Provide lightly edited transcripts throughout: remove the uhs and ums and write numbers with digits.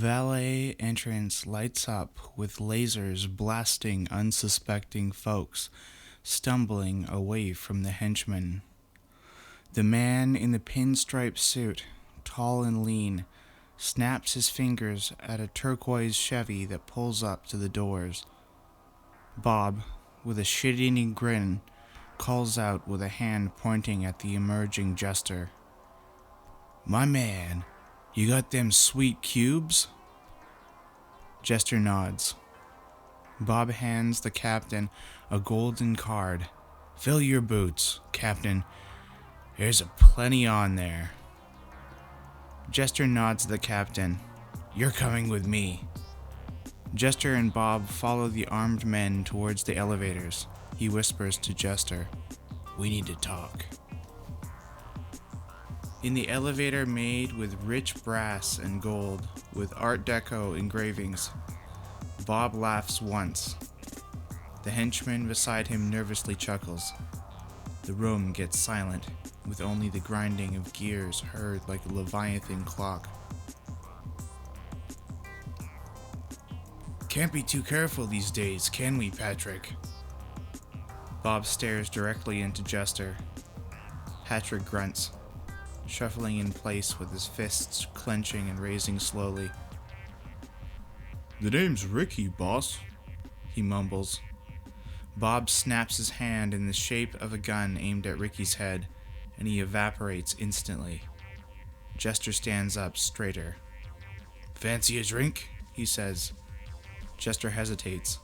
valet entrance lights up with lasers blasting unsuspecting folks stumbling away from the henchmen. The man in the pinstripe suit, tall and lean, snaps his fingers at a turquoise Chevy that pulls up to the doors. Bob, with a shit-eating grin, calls out with a hand pointing at the emerging jester. "My man, you got them sweet cubes?" Jester nods. Bob hands the captain a golden card. "Fill your boots, Captain. There's a plenty on there." Jester nods at the captain. "You're coming with me." Jester and Bob follow the armed men towards the elevators. He whispers to Jester, "We need to talk." In the elevator made with rich brass and gold, with Art Deco engravings, Bob laughs once. The henchman beside him nervously chuckles. The room gets silent, with only the grinding of gears heard like a Leviathan clock. "Can't be too careful these days, can we, Patrick?" Bob stares directly into Jester. Patrick grunts, shuffling in place with his fists clenching and raising slowly. "The name's Ricky, boss," he mumbles. Bob snaps his hand in the shape of a gun aimed at Ricky's head, and he evaporates instantly. Jester stands up straighter. "Fancy a drink?" he says. Jester hesitates.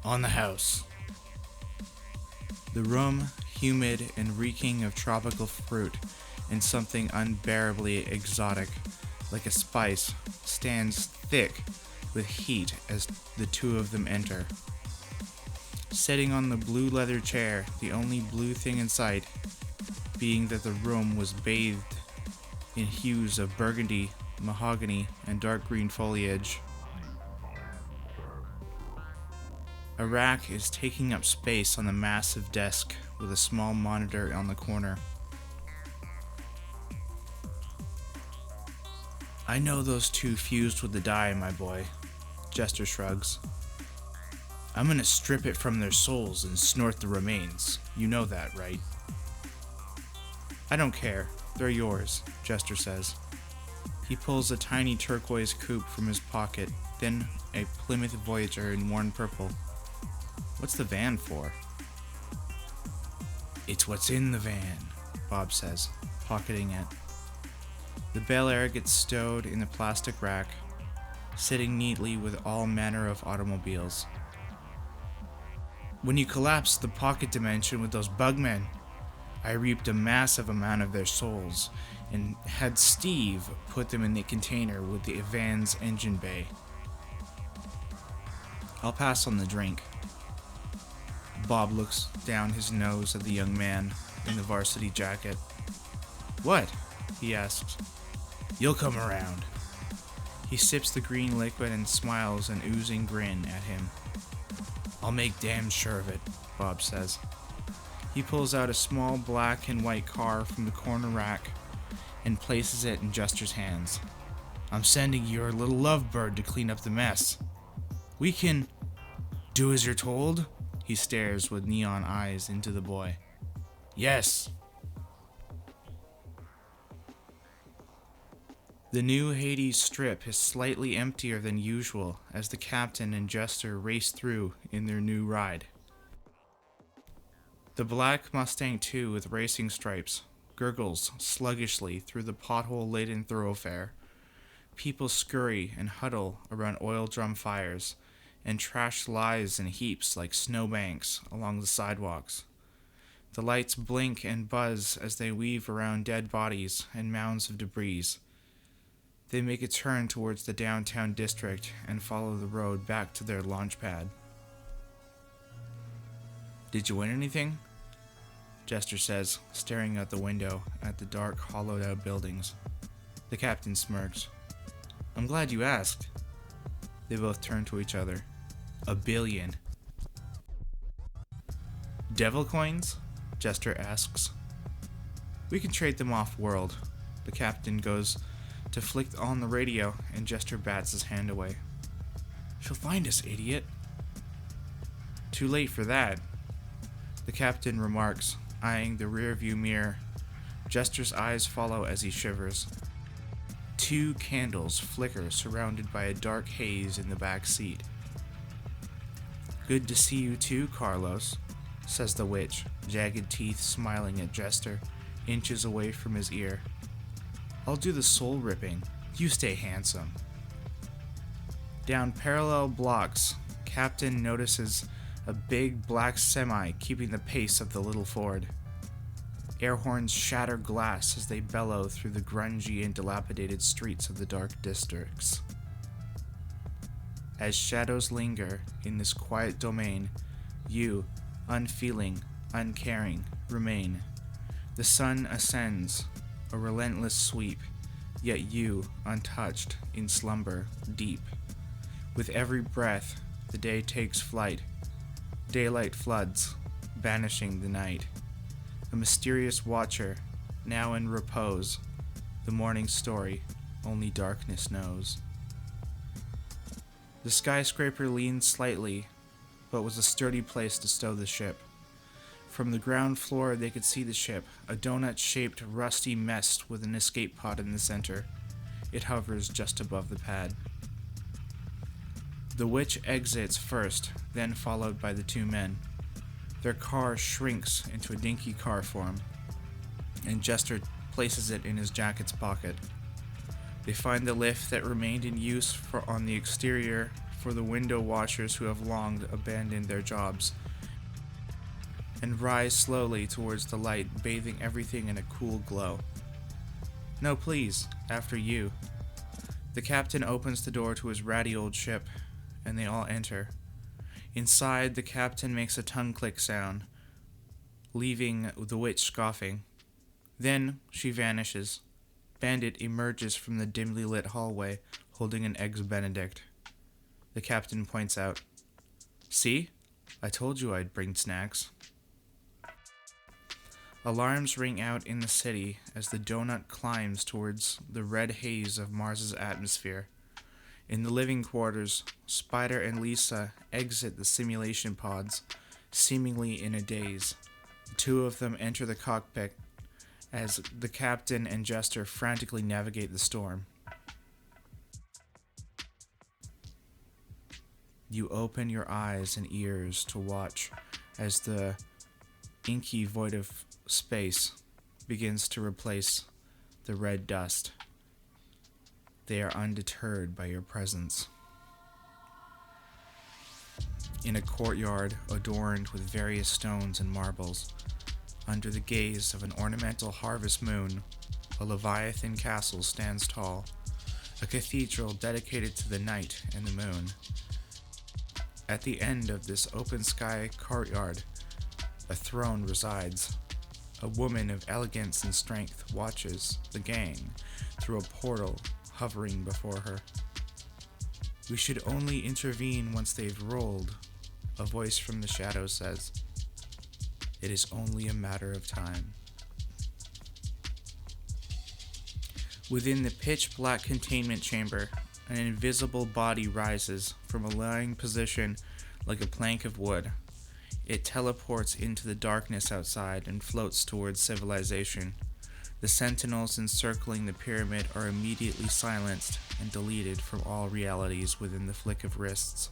"On the house." The room, humid and reeking of tropical fruit and something unbearably exotic, like a spice, stands thick with heat as the two of them enter. Sitting on the blue leather chair, the only blue thing in sight being that the room was bathed in hues of burgundy, mahogany, and dark green foliage. A rack is taking up space on the massive desk with a small monitor on the corner. "I know those two fused with the dye, my boy," Jester shrugs. "I'm gonna strip it from their souls and snort the remains. You know that, right?" "I don't care. They're yours," Jester says. He pulls a tiny turquoise coupe from his pocket, then a Plymouth Voyager in worn purple. "What's the van for?" "It's what's in the van," Bob says, pocketing it. The Bel Air gets stowed in the plastic rack, sitting neatly with all manner of automobiles. "When you collapsed the pocket dimension with those bugmen, I reaped a massive amount of their souls and had Steve put them in the container with the van's engine bay. I'll pass on the drink." Bob looks down his nose at the young man in the varsity jacket. "What?" he asks. "You'll come around." He sips the green liquid and smiles an oozing grin at him. "I'll make damn sure of it," Bob says. He pulls out a small black and white car from the corner rack and places it in Jester's hands. "I'm sending your little lovebird to clean up the mess. We can do as you're told?" He stares with neon eyes into the boy. "Yes." The new Hades strip is slightly emptier than usual as the captain and Jester race through in their new ride. The black Mustang II with racing stripes gurgles sluggishly through the pothole-laden thoroughfare. People scurry and huddle around oil drum fires, and trash lies in heaps like snowbanks along the sidewalks. The lights blink and buzz as they weave around dead bodies and mounds of debris. They make a turn towards the downtown district and follow the road back to their launch pad. "Did you win anything?" Jester says, staring out the window at the dark, hollowed-out buildings. The captain smirks. "I'm glad you asked." They both turn to each other. "1 billion. "Devil coins?" Jester asks. "We can trade them off-world." The captain goes to flick on the radio, and Jester bats his hand away. "She'll find us, idiot." "Too late for that," the captain remarks, eyeing the rearview mirror. Jester's eyes follow as he shivers. 2 candles flicker surrounded by a dark haze in the back seat. "Good to see you too, Carlos," says the witch, jagged teeth smiling at Jester, inches away from his ear. "I'll do the soul ripping. You stay handsome." Down parallel blocks, Captain notices a big black semi keeping the pace of the little Ford. Air horns shatter glass as they bellow through the grungy and dilapidated streets of the dark districts. As shadows linger in this quiet domain, you, unfeeling, uncaring, remain. The sun ascends, a relentless sweep, yet you, untouched, in slumber, deep. With every breath, the day takes flight. Daylight floods, banishing the night. A mysterious watcher, now in repose. The morning story, only darkness knows. The skyscraper leaned slightly, but was a sturdy place to stow the ship. From the ground floor they could see the ship, a donut-shaped rusty mess with an escape pod in the center. It hovers just above the pad. The witch exits first, then followed by the 2 men. Their car shrinks into a dinky car form, and Jester places it in his jacket's pocket. They find the lift that remained in use on the exterior for the window washers who have long abandoned their jobs, and rise slowly towards the light, bathing everything in a cool glow. "No, please, after you." The captain opens the door to his ratty old ship, and they all enter. Inside, the captain makes a tongue-click sound, leaving the witch scoffing. Then she vanishes. Bandit emerges from the dimly lit hallway, holding an Eggs Benedict. The captain points out, "See? I told you I'd bring snacks." Alarms ring out in the city as the donut climbs towards the red haze of Mars's atmosphere. In the living quarters, Spider and Lisa exit the simulation pods, seemingly in a daze. The 2 of them enter the cockpit as the captain and Jester frantically navigate the storm. You open your eyes and ears to watch as the inky void of space begins to replace the red dust. They are undeterred by your presence. In a courtyard adorned with various stones and marbles, under the gaze of an ornamental harvest moon, a Leviathan castle stands tall, a cathedral dedicated to the night and the moon. At the end of this open sky courtyard, a throne resides. A woman of elegance and strength watches the gang through a portal hovering before her. "We should only intervene once they've rolled," a voice from the shadows says. "It is only a matter of time." Within the pitch-black containment chamber, an invisible body rises from a lying position like a plank of wood. It teleports into the darkness outside and floats towards civilization. The sentinels encircling the pyramid are immediately silenced and deleted from all realities within the flick of wrists.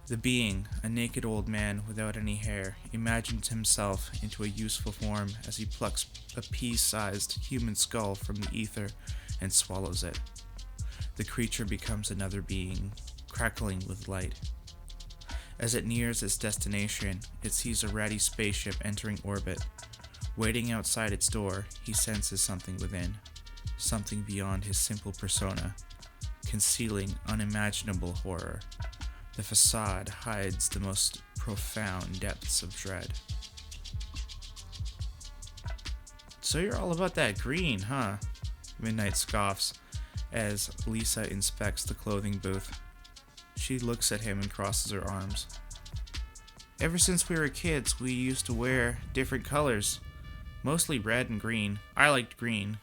The being, a naked old man without any hair, imagines himself into a useful form as he plucks a pea-sized human skull from the ether and swallows it. The creature becomes another being, crackling with light. As it nears its destination, it sees a ratty spaceship entering orbit. Waiting outside its door, he senses something within, something beyond his simple persona, concealing unimaginable horror. The facade hides the most profound depths of dread. "So you're all about that green, huh?" Midnight scoffs as Lisa inspects the clothing booth. She looks at him and crosses her arms. "Ever since we were kids, we used to wear different colors. Mostly red and green. I liked green."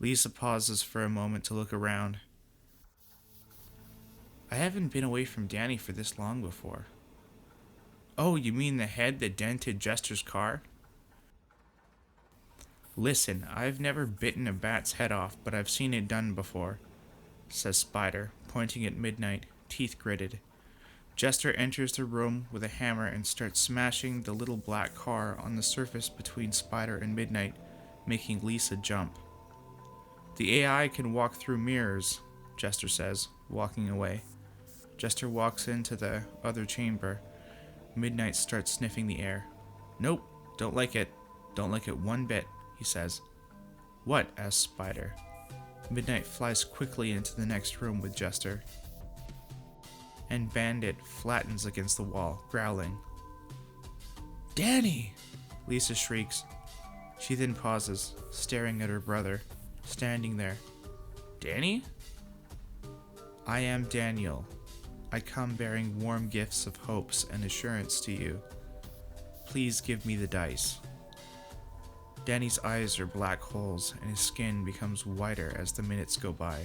Lisa pauses for a moment to look around. I haven't been away from Danny for this long before. Oh, you mean the head that dented Jester's car? Listen, I've never bitten a bat's head off, but I've seen it done before, says Spider, pointing at Midnight, teeth gritted. Jester enters the room with a hammer and starts smashing the little black car on the surface between Spider and Midnight, making Lisa jump. The AI can walk through mirrors, Jester says, walking away. Jester walks into the other chamber. Midnight starts sniffing the air. Nope, don't like it. Don't like it one bit, he says. What? Asks Spider. Midnight flies quickly into the next room with Jester. And Bandit flattens against the wall, growling. Danny! Lisa shrieks. She then pauses, staring at her brother, standing there. Danny? I am Daniel. I come bearing warm gifts of hopes and assurance to you. Please give me the dice. Danny's eyes are black holes, and his skin becomes whiter as the minutes go by.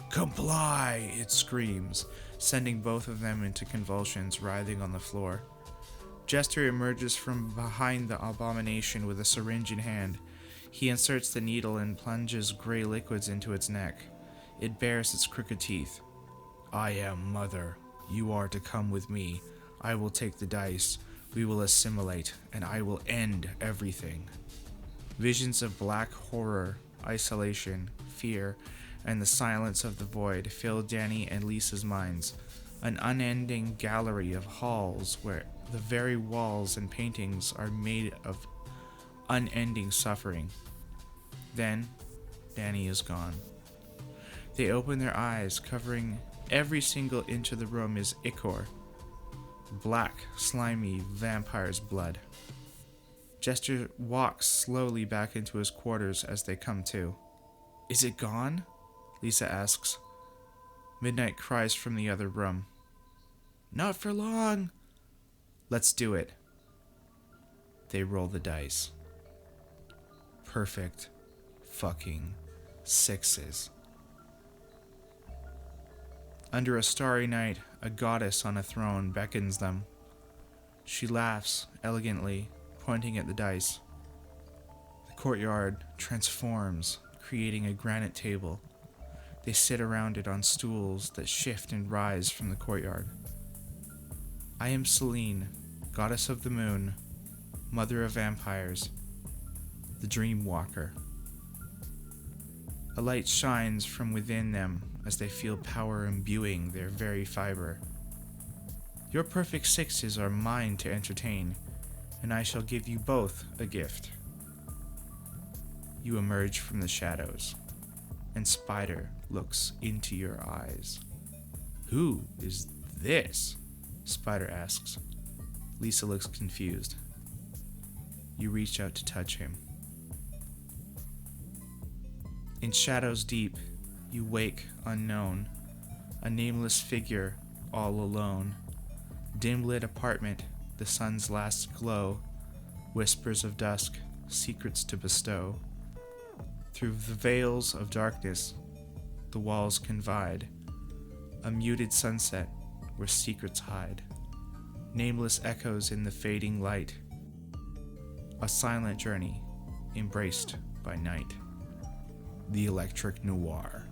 Comply, it screams, sending both of them into convulsions, writhing on the floor. Jester emerges from behind the abomination with a syringe in hand. He inserts the needle and plunges gray liquids into its neck. It bares its crooked teeth. I am Mother. You are to come with me. I will take the dice. We will assimilate, and I will end everything. Visions of black horror, isolation, fear, and the silence of the void fill Danny and Lisa's minds. An unending gallery of halls where the very walls and paintings are made of unending suffering. Then, Danny is gone. They open their eyes, covering every single inch of the room is ichor. Black, slimy vampire's blood. Jester walks slowly back into his quarters as they come to. Is it gone? Lisa asks. Midnight cries from the other room. Not for long. Let's do it. They roll the dice. Perfect fucking sixes. Under a starry night, a goddess on a throne beckons them. She laughs elegantly, pointing at the dice. The courtyard transforms, creating a granite table. They sit around it on stools that shift and rise from the courtyard. I am Selene, goddess of the moon, mother of vampires, the dream walker. A light shines from within them as they feel power imbuing their very fiber. Your perfect sixes are mine to entertain, and I shall give you both a gift. You emerge from the shadows, and Spider looks into your eyes. Who is this? Spider asks. Lisa looks confused. You reach out to touch him. In shadows deep, you wake unknown, a nameless figure all alone. Dim-lit apartment, the sun's last glow, whispers of dusk, secrets to bestow. Through the veils of darkness, the walls confide, a muted sunset where secrets hide. Nameless echoes in the fading light, a silent journey embraced by night. The Electric Noir.